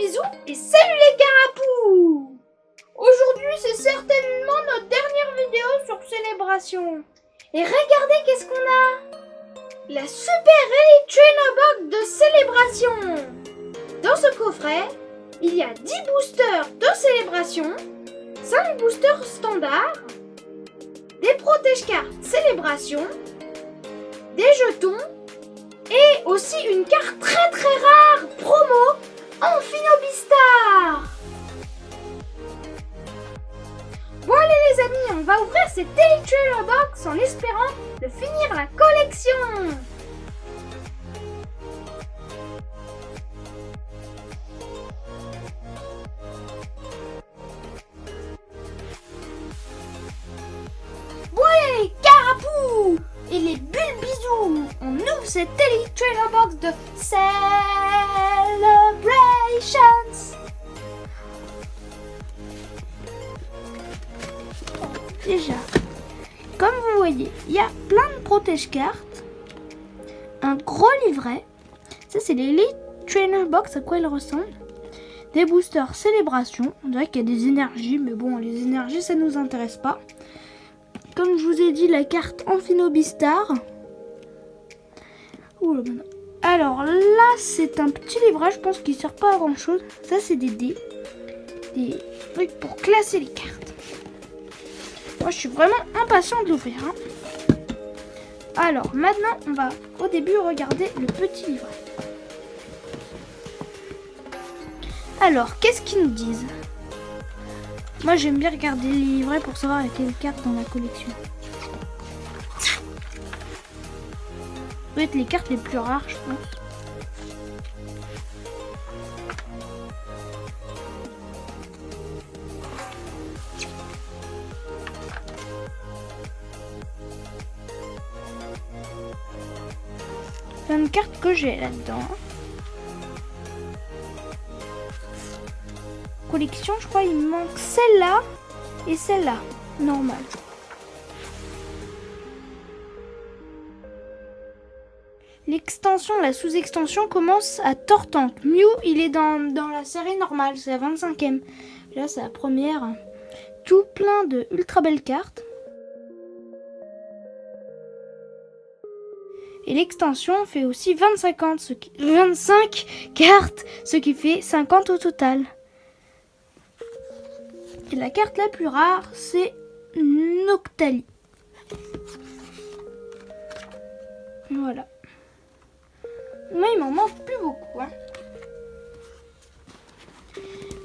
bisous et salut les carapous! Aujourd'hui c'est certainement notre dernière vidéo sur Célébration. Et regardez qu'est-ce qu'on a! La Super Elite Trainer Box de Célébration! Dans ce coffret, il y a 10 boosters de Célébration, 5 boosters standards, des protège-cartes Célébration, des jetons et aussi une carte très rare promo Amphinobistar. Bon allez les amis, on va ouvrir cette Elite Trainer Box en espérant de finir la collection. Bon allez les carapous et les bulles bisous, on ouvre cette Elite Trainer Box de Celebrations. Déjà, comme vous voyez, il y a plein de protège-cartes, un gros livret, ça c'est l'Elite Trainer Box, à quoi il ressemble, des boosters Célébration, on dirait qu'il y a des énergies, mais bon, les énergies ça nous intéresse pas. Comme je vous ai dit, la carte Amphinobistar. Alors là, c'est un petit livret, je pense qu'il sert pas à grand chose. Ça, c'est des dés. Des trucs pour classer les cartes. Moi, je suis vraiment impatient de l'ouvrir. Alors, maintenant, on va au début regarder le petit livret. Alors, qu'est-ce qu'ils nous disent ? Moi, j'aime bien regarder les livrets pour savoir il y a quelles cartes dans la collection. Ça doit être les cartes les plus rares, je pense. Plein de cartes que j'ai là-dedans. Collection, je crois il me manque celle-là et celle-là, normal. L'extension, la sous-extension commence à Tortank. Mew, il est dans la série normale, c'est la 25e. Là, c'est la première. Tout plein de ultra belles cartes. Et l'extension fait aussi 25 cartes, ce qui fait 50 au total. Et la carte la plus rare, c'est Noctali. Voilà. Moi, il m'en manque plus beaucoup.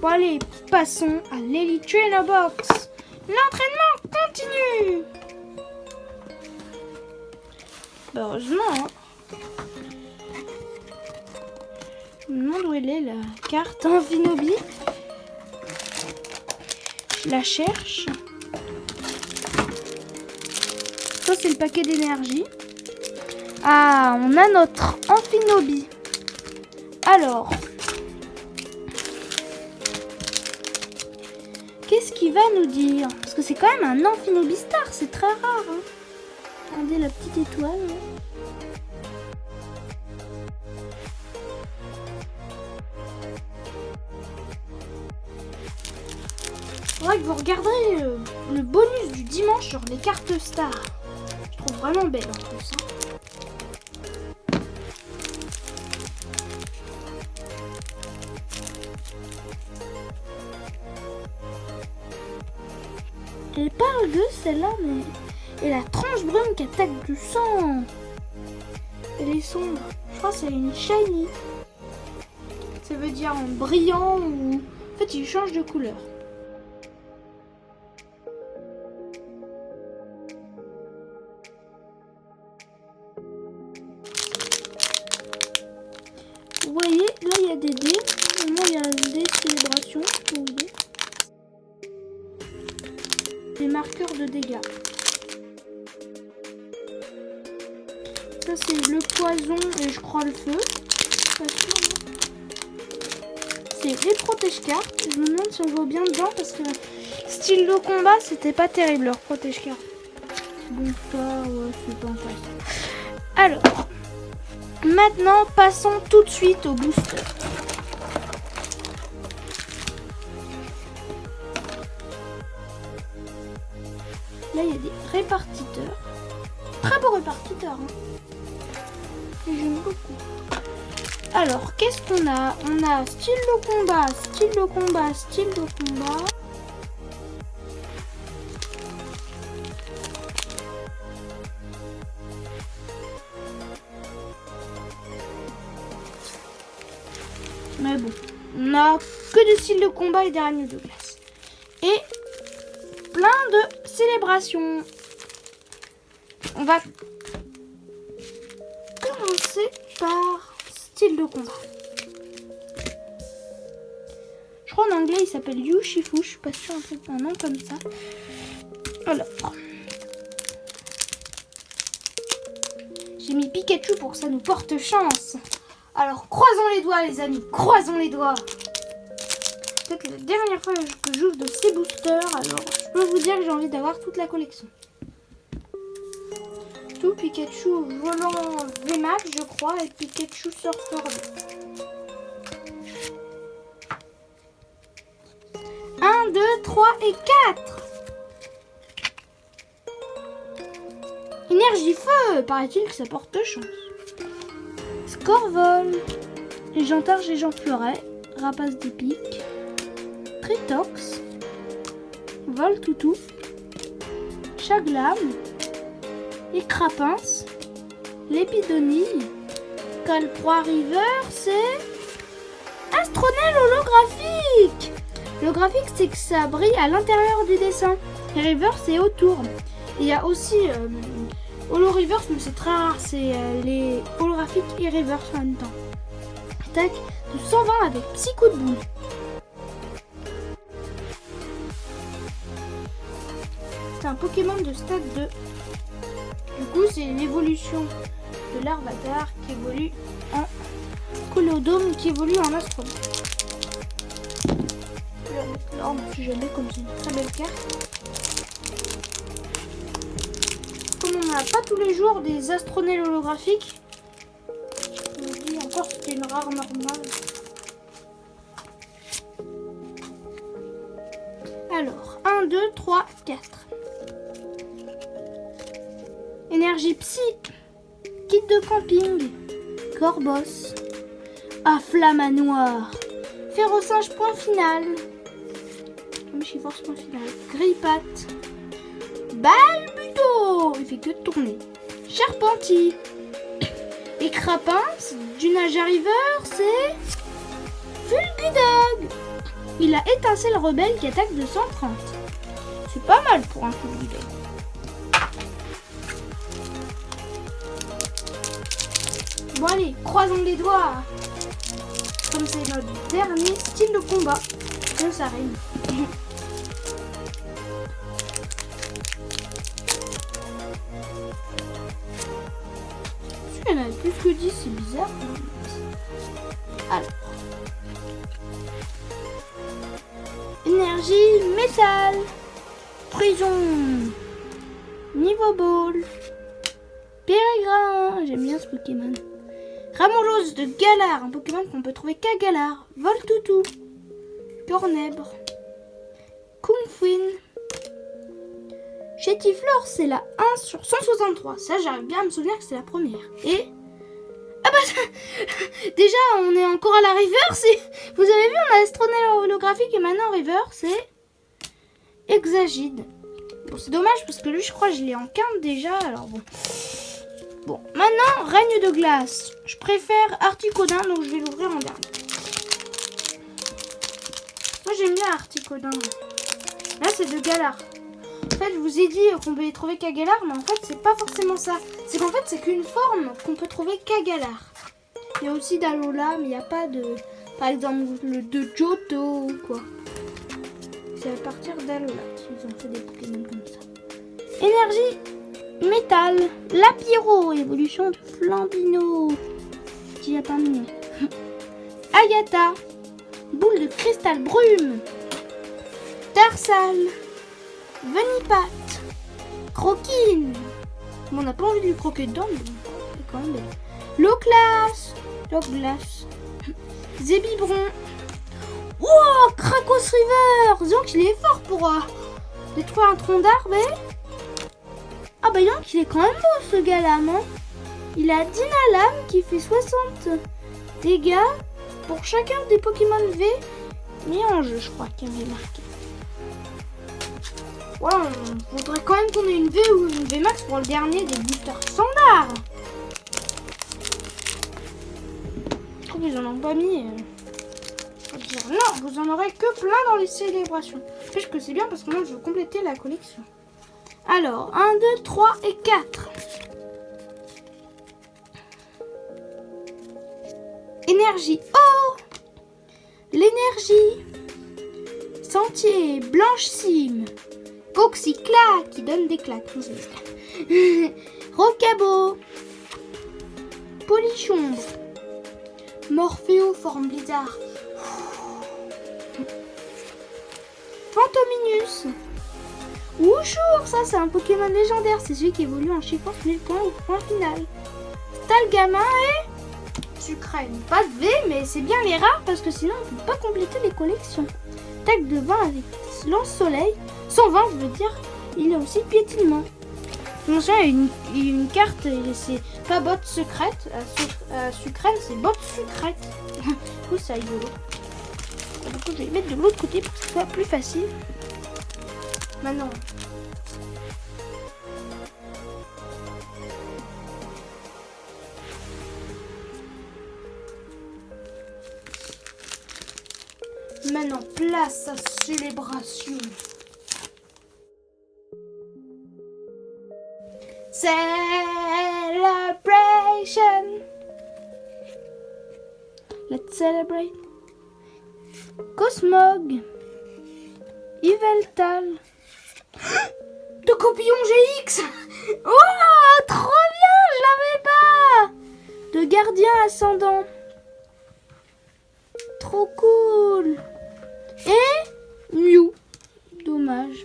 Bon, allez, passons à l'Elite Trainer Box. L'entraînement continue. Heureusement. Je me demande où elle est, la carte Amphinobie. Je la cherche. Ça, c'est le paquet d'énergie. Ah, on a notre Amphinobie. Alors, qu'est-ce qu'il va nous dire? Parce que c'est quand même un Amphinobistar, c'est très rare. Regardez la petite étoile. Faudrait que vous regarderez le bonus du dimanche sur les cartes stars. Je trouve vraiment belle en plus. Elle parle de celle-là, mais... Et la tranche brune qui attaque du sang. Elle est sombre. Je crois que c'est une shiny. Ça veut dire en brillant ou... En fait, il change de couleur. Vous voyez, là il y a des dés. Normalement, il y a des célébrations. Vous voyez. Des marqueurs de dégâts. Ça c'est le poison et je crois le feu. Pas sûr, non. C'est les protège-cartes. Je me demande si on voit bien dedans parce que style de combat c'était pas terrible leur protège-cartes. Bon ça ouais c'est pas facile. Alors maintenant passons tout de suite au booster. Là, il y a des répartiteurs. Très beau répartiteur. Hein. Et j'aime beaucoup. Alors, qu'est-ce qu'on a? On a style de combat, style de combat, style de combat. Mais bon, on a que des styles de combat et des araignées de glace. Et plein de célébrations. On va commencer par style de combat. Je crois en anglais il s'appelle Yushifu, je suis pas sûre, un truc, un nom comme ça. Alors, j'ai mis Pikachu pour que ça nous porte chance. Alors, croisons les doigts, les amis, croisons les doigts. Peut-être la dernière fois que j'ouvre de ces boosters, alors je peux vous dire que j'ai envie d'avoir toute la collection. Tout Pikachu volant VMAX, je crois, et Pikachu Surfer. 1, 2, 3 et 4. Énergie feu, paraît-il que ça porte chance. Scorvol, Légendaire Géant Fleuret, Rapace d'épique, Tritox, Voltoutou, Chaglam, Écrapince, Lépidonille, Calproie River, c'est Astronel holographique. Le graphique, c'est que ça brille à l'intérieur du dessin. Et River, c'est autour. Il y a aussi Holo Reverse, mais c'est très rare. C'est les holographiques et Reverse en même temps. Attaque de 120 avec Psycho de boule. C'est un Pokémon de stade 2. Du coup, c'est l'évolution de l'Arvatar qui évolue en Colodome, qui évolue en Astronome. Je vais mettre là, on ne sait jamais, comme c'est une très belle carte. Comme on n'a pas tous les jours des astronels holographiques, je me dis encore que c'était une rare normale. Alors, 1, 2, 3, 4. Énergie psy, kit de camping, Corbos, Afflamanoir, Férocinge point final, Chiforce point final, Grippat, Balbuto, il fait que de tourner, Charpentier, Écrapince, du Naja River, c'est Fulgudog. Il a Étincelle Rebelle qui attaque de 130. C'est pas mal pour un Fulgudog. Bon allez, croisons les doigts. Comme c'est notre dernier style de combat, on s'arrête. Il y en a plus que 10, c'est bizarre. Alors. Énergie métal. Prison. Niveau ball. Pérégrin. J'aime bien ce Pokémon. Ramolose de Galar, un Pokémon qu'on peut trouver qu'à Galar. Voltoutou, Cornèbre, Kungfuin. Chétiflore, c'est la 1 sur 163. Ça, j'arrive bien à me souvenir que c'est la première. Et... ah bah, déjà, on est encore à la Reverse. Vous avez vu, on a Astronel holographique et maintenant Reverse, c'est Exagide. Bon, c'est dommage parce que lui, je crois que je l'ai en quinte déjà. Alors bon. Bon, maintenant, Règne de glace. Je préfère Articodin, donc je vais l'ouvrir en dernier. Moi, j'aime bien Articodin. Là, c'est de Galar. En fait, je vous ai dit qu'on peut les trouver qu'à Galar, mais en fait, c'est pas forcément ça. C'est qu'en fait, c'est qu'une forme qu'on peut trouver qu'à Galar. Il y a aussi d'Alola, mais il n'y a pas de... par exemple, le de Johto ou quoi. C'est à partir d'Alola qu'ils ont fait des Pokémon comme ça. Énergie métal, Lapiro, évolution de Flambino, qui a pas mieux. Agatha, boule de cristal brume, Tarsal, Venipat, Croquine. Bon, on n'a pas envie de lui croquer dedans, mais c'est quand même belle. Loglace, Zébibron. Wow, Krakos River. Disons qu'il est fort pour détruire un tronc d'arbre et Ah bah donc il est quand même beau ce gars-là, non? Il a Dinalam qui fait 60 dégâts pour chacun des Pokémon V mis en jeu, je crois qu'il y avait marqué. Voilà, on voudrait quand même qu'on ait une V ou une V Max pour le dernier des boosters standards. Je trouve qu'ils en ont pas mis. Non, vous en aurez que plein dans les célébrations. N'empêche que c'est bien parce que moi je veux compléter la collection. Alors, 1, 2, 3 et 4. Énergie. Oh! L'énergie. Sentier. Blanche cime. Coxycla qui donne des claques. Rocabo. Polichombre. Morpheo forme blizzard. Fantominus. Wouchour, ça c'est un Pokémon légendaire. C'est celui qui évolue en chiffon 1000 points au point final. Stalgamin et Sucrène. Pas de V, mais c'est bien les rares parce que sinon on ne peut pas compléter les collections. Tac de 20 avec lance-soleil. 120, je veux dire. Il y a aussi piétinement. Attention, il y a une carte, c'est pas botte secrète. Sucrène, c'est botte secrète. Du coup, ça rigolo. Du coup, je vais les mettre de l'autre côté pour que ce soit plus facile. Maintenant. Maintenant, place à célébration. Celebration. Let's celebrate. Cosmog. Yveltal. De Copillon GX. Oh, trop bien, je l'avais pas. De Gardien Ascendant. Trop cool. Et Mew. Dommage.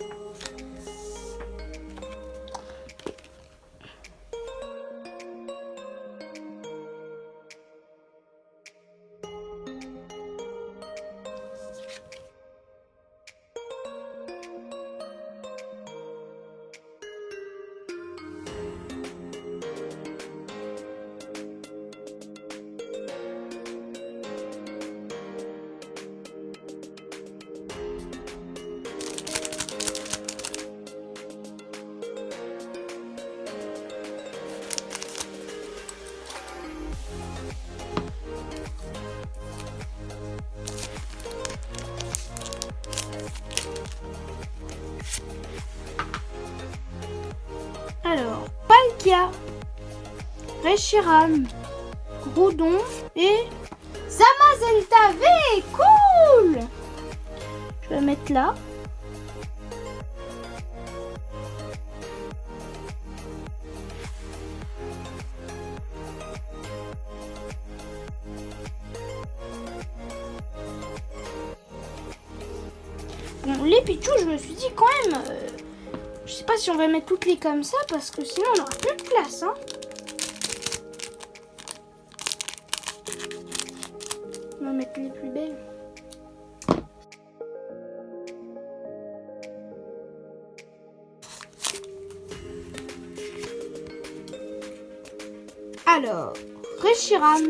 Alors, Palkia, Reshiram, Groudon et Zamazenta V. Cool. Je vais le mettre là. Bon, les Pichou, je me suis dit quand même... je sais pas si on va mettre toutes les comme ça parce que sinon on n'aura plus de place, hein. On va mettre les plus belles. Alors, Reshiram,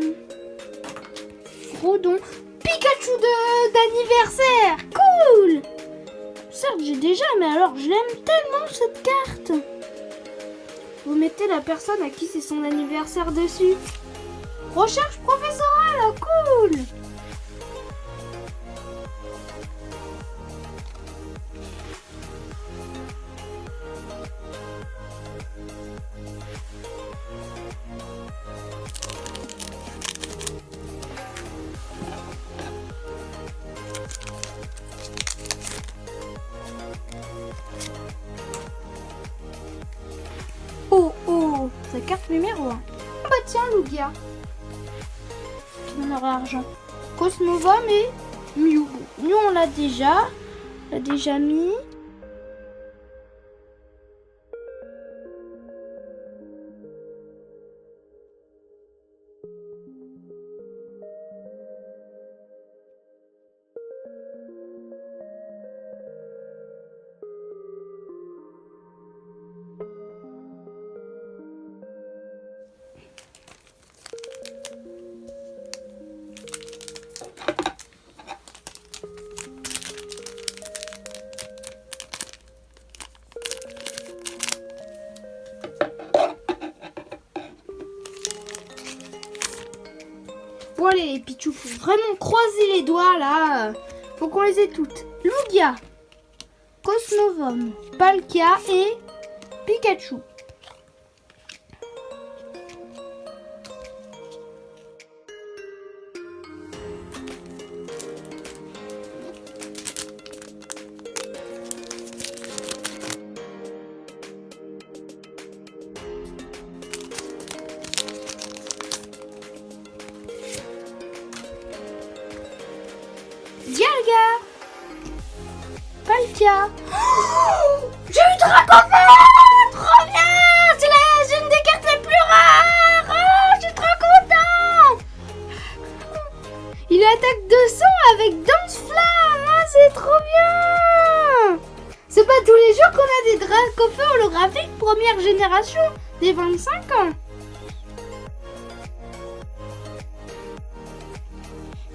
Groudon, Pikachu d'anniversaire, cool. Certes, j'ai déjà, mais alors je l'aime tellement cette carte. Vous mettez la personne à qui c'est son anniversaire dessus. Recherche professorale, cool. Oh, sa carte numéro 1. Ah bah tiens, Lugia. Qui donnera argent. Cosmova, mais Mew. Mew, on l'a déjà. On l'a déjà mis. Bon allez les Pichou, faut vraiment croiser les doigts là. Faut qu'on les ait toutes. Lugia, Cosmovum, Palkia et Pikachu. Dialga, Palkia. Oh, j'ai eu Dracofeu. Trop bien. C'est une des cartes les plus rares. Oh, je suis trop content. Il attaque 200 avec Danse Flamme. Oh, c'est trop bien. C'est pas tous les jours qu'on a des Dracofeu holographiques première génération des 25 ans.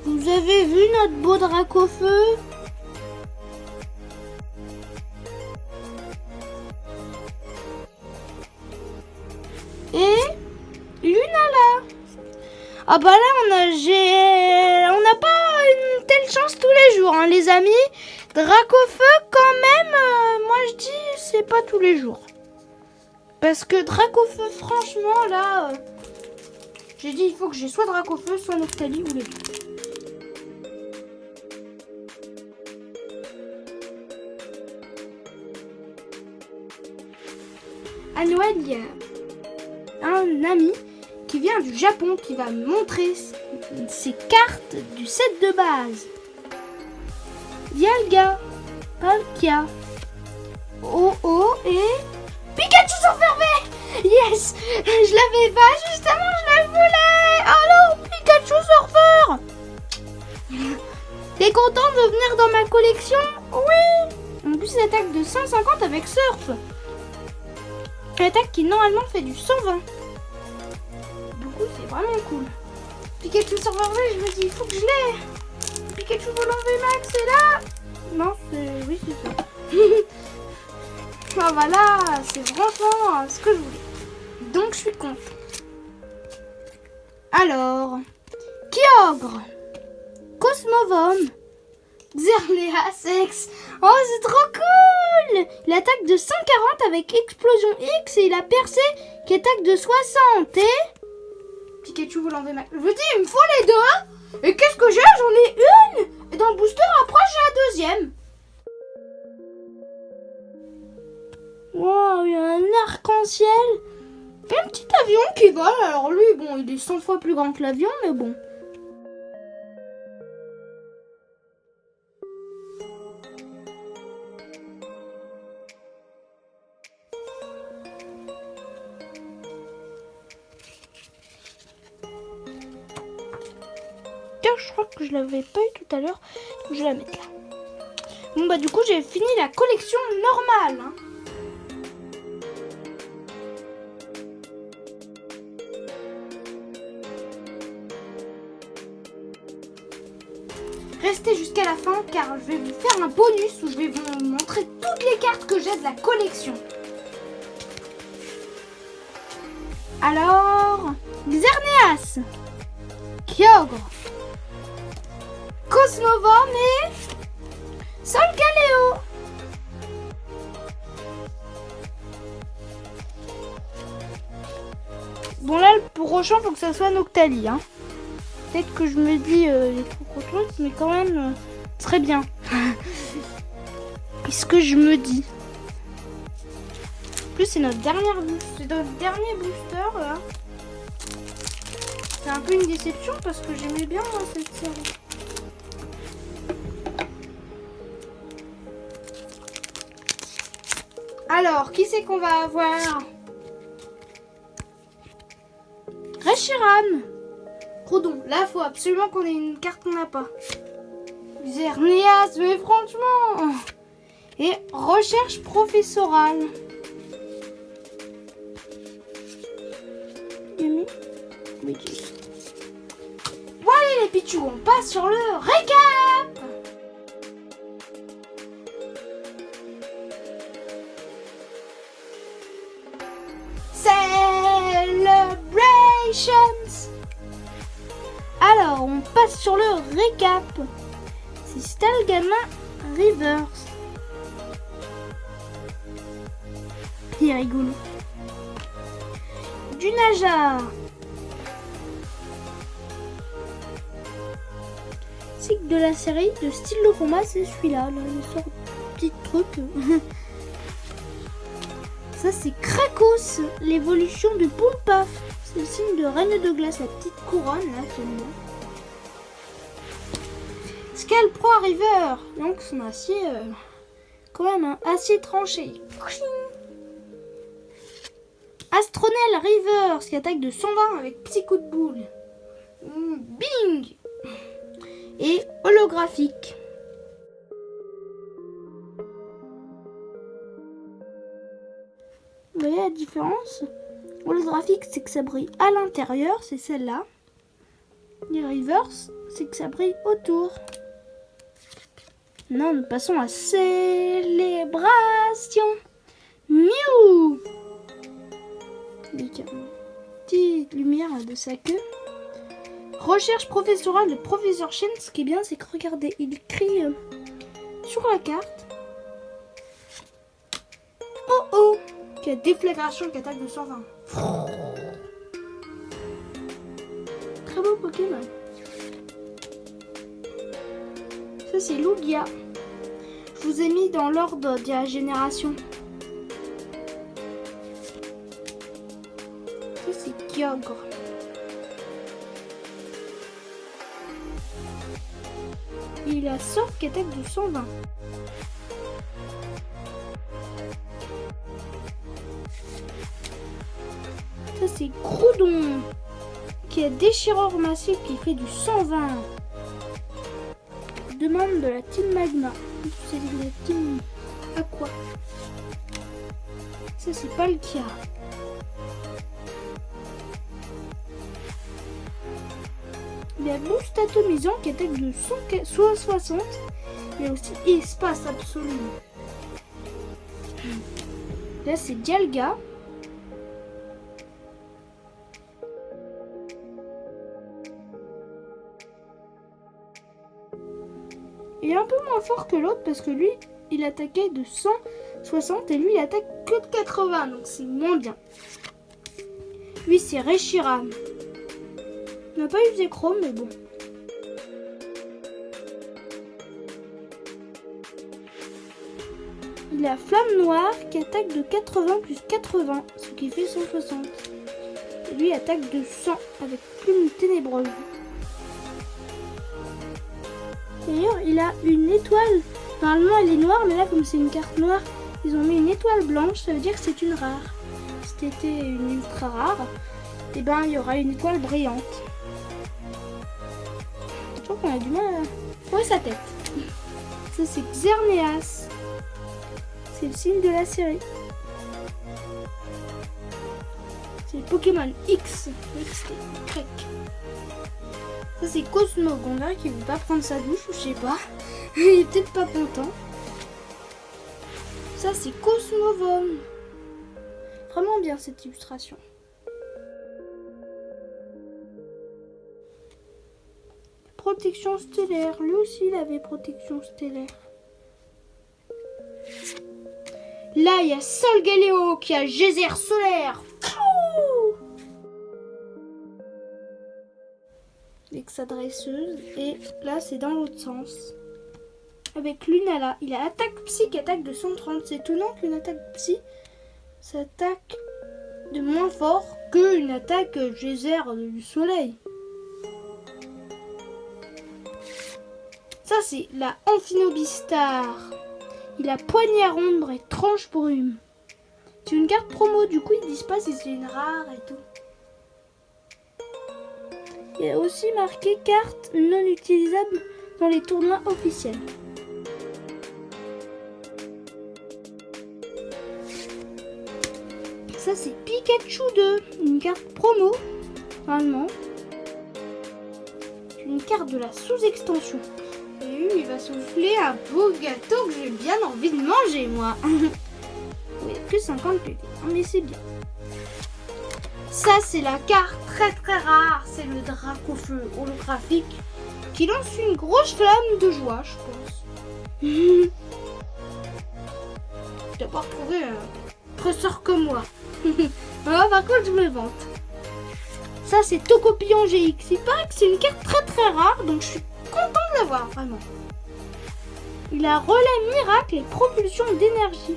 Vous avez vu notre beau Dracofeu? Et Lunala. Ah bah là on n'a pas une telle chance tous les jours hein, les amis. Dracofeu quand même, moi je dis c'est pas tous les jours. Parce que Dracofeu franchement là, j'ai dit il faut que j'ai soit Dracofeu soit Noctali ou les deux. À Noël, il y a un ami qui vient du Japon qui va me montrer ses cartes du set de base. Dialga, Palkia, Oh et Pikachu Surfer V. Yes, je l'avais pas justement, je la voulais. Oh non, Pikachu Surfer. T'es content de venir dans ma collection? Oui. En plus, il attaque de 150 avec Surf. Une attaque qui normalement fait du 120. Du coup c'est vraiment cool. Pikachu Surfer V, je me dis il faut que je l'ai. Pikachu Volant VMAX c'est là. Non c'est... oui c'est ça. Ah voilà, c'est vraiment ce que je voulais. Donc je suis contente. Alors, Kyogre, Cosmovum, Xerneas X. Oh, c'est trop cool! Il attaque de 140 avec Explosion X et il a Percé qui attaque de 60. Et Pikachu Volant VMAX. Je vous dis, il me faut les deux. Et qu'est-ce que j'ai? J'en ai une. Et dans le booster, après, j'ai la deuxième. Wow, il y a un arc-en-ciel. Et un petit avion qui vole. Alors lui, bon, il est 100 fois plus grand que l'avion, mais bon. Je crois que je l'avais pas eu tout à l'heure, donc je vais la mettre là. Bon bah du coup j'ai fini la collection normale. Hein. Restez jusqu'à la fin car je vais vous faire un bonus où je vais vous montrer toutes les cartes que j'ai de la collection. Alors, Xerneas, Kyogre, Cosmovum et Solgaleo. Bon là le prochain faut que ça soit Noctali. Hein. Peut-être que je me dis les trucs, mais quand même très bien. Qu'est-ce que je me dis? En plus c'est notre dernier booster là. C'est un peu une déception parce que j'aimais bien cette série. Alors, qui c'est qu'on va avoir? Reshiram. Rodon. Là, faut absolument qu'on ait une carte qu'on n'a pas. Xerneas, mais franchement. Et recherche professorale. Yumi. Bon allez les Pichou, on passe sur le récap. Celebrations. Alors, passe sur le récap. C'est Stalgama Rivers. Il est rigolo. Du Naja. Cycle de la série de style de combat, c'est celui-là. Là, il sort de petits trucs. Ça, c'est Krakos, l'évolution de Poulpaf. C'est le signe de Reine de Glace, la petite couronne, là, celui-là. Scalproie River, donc son acier, quand même, un acier tranché. Astronel River, qui attaque de 120 avec petit coup de boule. Bing. Et holographique. Vous voyez la différence? Holographique, c'est que ça brille à l'intérieur, c'est celle-là. Et reverse, c'est que ça brille autour. Maintenant, nous passons à Célébration. Mew. Avec une petite lumière de sa queue. Recherche professorale de professeur Chen. Ce qui est bien, c'est que regardez, il écrit sur la carte. Oh oh, qui a déflagration, qui attaque de 120. Très beau Pokémon. Ça c'est Lugia. Je vous ai mis dans l'ordre de la génération. Ça c'est Kyogre. Il a Surf qui attaque de 120. Ça c'est Groudon qui a Déchireur massif qui fait du 120. Demande de la team Magma. C'est de la team Aqua. Ça c'est Palkia. Il y a Boost atomisant qui attaque de 160. Il y a aussi Espace absolu. Là c'est Dialga. Il est un peu moins fort que l'autre parce que lui il attaquait de 160 et lui il attaque que de 80, donc c'est moins bien. Lui c'est Reshiram. On n'a pas usé Chrome, mais bon. Il a Flamme Noire qui attaque de 80 plus 80, ce qui fait 160. Et lui attaque de 100 avec Plume Ténébreuse. D'ailleurs, il a une étoile. Normalement, elle est noire, mais là, comme c'est une carte noire, ils ont mis une étoile blanche. Ça veut dire que c'est une rare. Si c'était une ultra rare, et ben il y aura une étoile brillante. Je trouve qu'on a du mal à trouver sa tête. Ça, c'est Xerneas. C'est le signe de la série. C'est le Pokémon X. XT. Ça c'est Cosmo Gondar qui veut pas prendre sa douche ou je sais pas. Il est peut-être pas content. Ça c'est Cosmovom. Vraiment bien cette illustration. Protection stellaire. Lui aussi il avait protection stellaire. Là il y a Solgaleo qui a geyser solaire. Avec sa dresseuse. Et là c'est dans l'autre sens. Avec Lunala. Il a attaque psy qui attaque de 130. C'est étonnant qu'une attaque psy s'attaque de moins fort qu'une attaque geyser du soleil. Ça c'est la Amphinobistar. Il a poignard ombre et tranche brume. C'est une carte promo, du coup ils disent pas si c'est une rare et tout. Il y a aussi marqué carte non utilisable dans les tournois officiels. Ça c'est Pikachu 2, une carte promo, normalement. Une carte de la sous-extension. Et lui, il va souffler un beau gâteau que j'ai bien envie de manger, moi. Oui, que 50 PV, mais c'est bien. Ça, c'est la carte très très rare. C'est le Dracofeu holographique qui lance une grosse flamme de joie, je pense. Je dois pas retrouver un presseur comme moi. Alors, par contre, je me vante. Ça, c'est Tocopillon GX. Il paraît que c'est une carte très très rare, donc je suis content de l'avoir, vraiment. Il a relais miracle et propulsion d'énergie.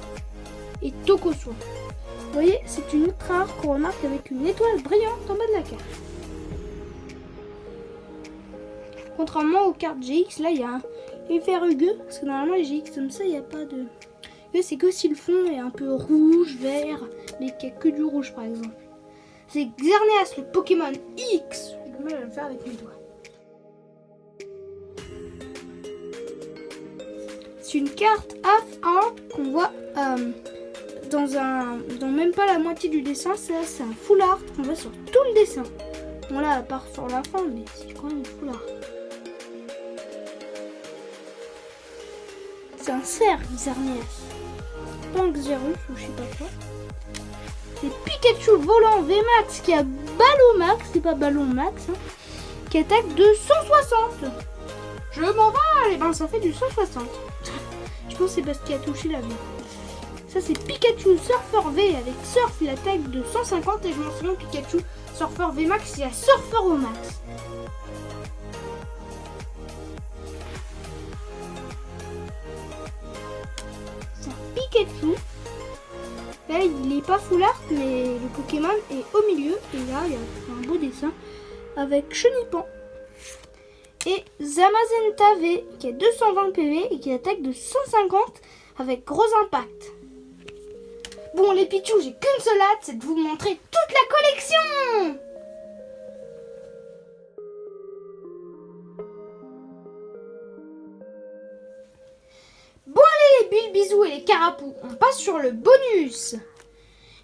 Et Tokosoin. Vous voyez, c'est une ultra rare qu'on remarque avec une étoile brillante en bas de la carte. Contrairement aux cartes GX, là, il y a un effet rugueux. Parce que normalement, les GX comme ça, il n'y a pas de... C'est que si le fond est un peu rouge, vert, mais qu'il n'y a que du rouge, par exemple. C'est Xerneas, le Pokémon X. J'ai du mal à le faire avec mes doigts. C'est une carte half art qu'on voit dans même pas la moitié du dessin. C'est un full art qu'on voit sur tout le dessin. Bon là, à part sur la fin, mais c'est quand même full art. C'est un cerf, Xerneas. Pas un Xerus ou je sais pas quoi. C'est Pikachu volant VMAX qui a Ballon Max, c'est pas Ballon Max, hein, qui attaque de 160. Je m'en vais, et ben ça fait du 160. Je pense que c'est parce qu'il a touché la vie. Ça c'est Pikachu Surfer V avec Surf, il attaque de 150 et je m'en souviens Pikachu Surfer V Max, il a Surfer au max. C'est un Pikachu. Là, il n'est pas full art, mais le Pokémon est au milieu. Et là, il y a un beau dessin avec Chenipan. Et Zamazenta V, qui a 220 PV et qui attaque de 150 avec gros impact. Bon, les Pichous, j'ai qu'une seule hâte, c'est de vous montrer toute la collection. Bon allez les bulles, bisous et les carapous, on passe sur le bonus.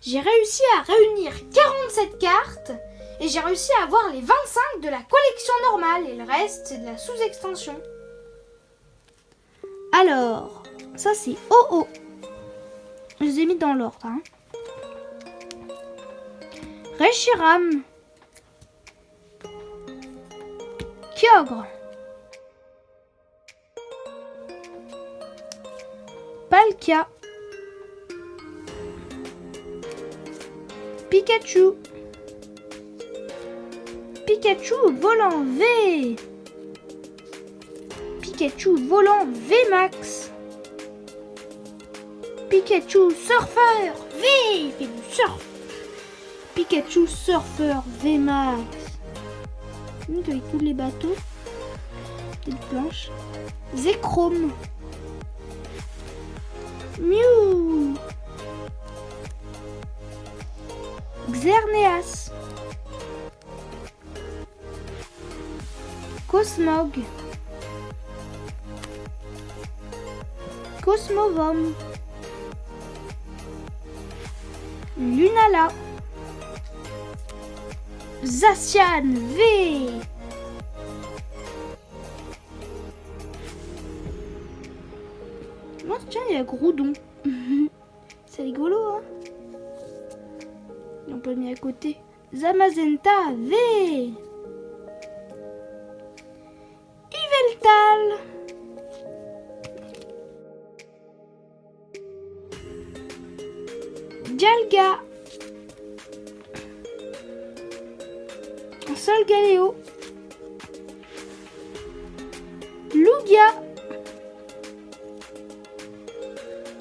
J'ai réussi à réunir 47 cartes et j'ai réussi à avoir les 25 de la collection normale et le reste c'est de la sous-extension. Alors, ça c'est OO. Je les ai mis dans l'ordre. Hein. Reshiram. Kyogre. Palkia. Pikachu. Pikachu volant V. Pikachu volant V Max. Pikachu Surfer V. Il fait du surf. Pikachu Surfer V Max. Donc avec tous les bateaux. Petite planche. Zekrom. Mew. Xerneas. Cosmog. Cosmovom. Lunala. Zacian V. Oh, tiens, il y a Groudon. C'est rigolo, hein. On peut le mettre à côté. Zamazenta V. Yveltal. Dialga. Un seul Galéo. Lugia.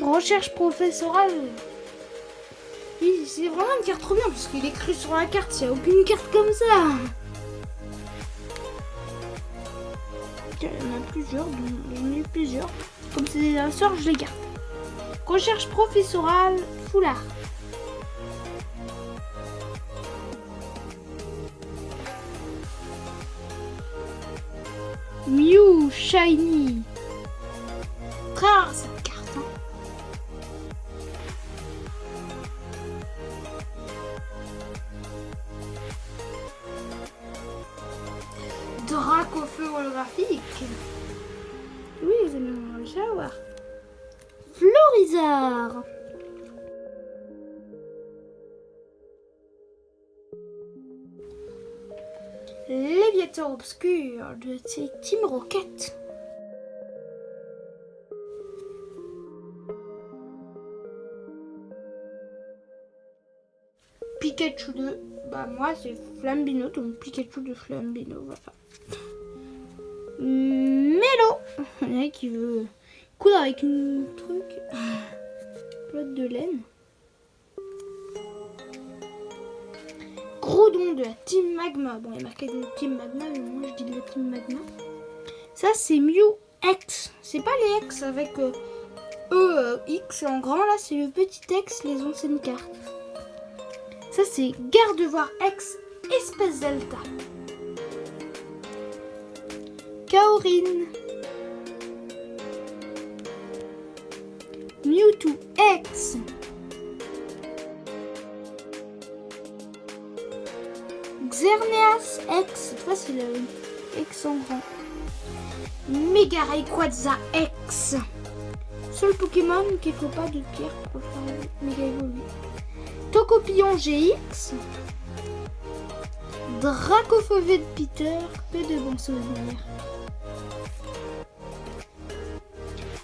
Recherche professorale. Oui, c'est vraiment une carte trop bien parce qu'il est écrit sur la carte, il n'y a aucune carte comme ça. Il y en a plusieurs, j'en ai eu plusieurs. Comme c'est des lanceurs, je les garde. Recherche professorale, foulard. Mew Shiny. Très rare cette carte. Hein. Dracofeu holographique. Oui, les amis, on va déjà voir. Florizard. Léviathan obscur de Team Rocket. Pikachu de... Bah moi c'est Flambino, donc Pikachu de Flambino, voilà. Mélo. Il y en a qui veut coudre avec une truc. Pelote de laine. Groudon de la Team Magma. Bon, il y a marqué de Team Magma, mais moi je dis de la Team Magma. Ça c'est Mew X. C'est pas les X avec X en grand, là c'est le petit X, les anciennes cartes. Ça c'est Gardevoir X Espèce Delta. Kaorin. Mewtwo X. Xerneas X. Cette fois c'est le X en grand. Mega Rayquaza X. Seul Pokémon qu'il faut pas de pierre pour faire méga évoluer. Tocopillon GX. Dracophové de Peter. Que de bons souvenirs.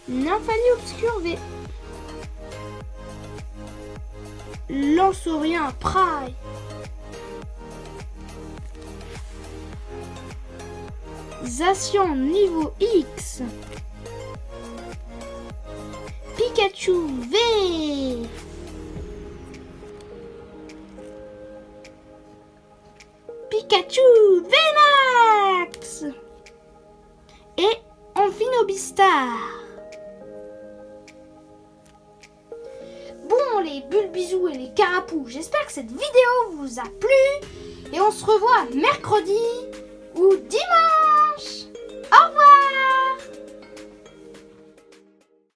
Nymphalie Obscur V. Lanceurien Pry. Zacian niveau X. Pikachu V. Pikachu VMAX. Et Amphinobistar. Bon les Bulbizou et les Carapous, j'espère que cette vidéo vous a plu. Et on se revoit mercredi ou dimanche.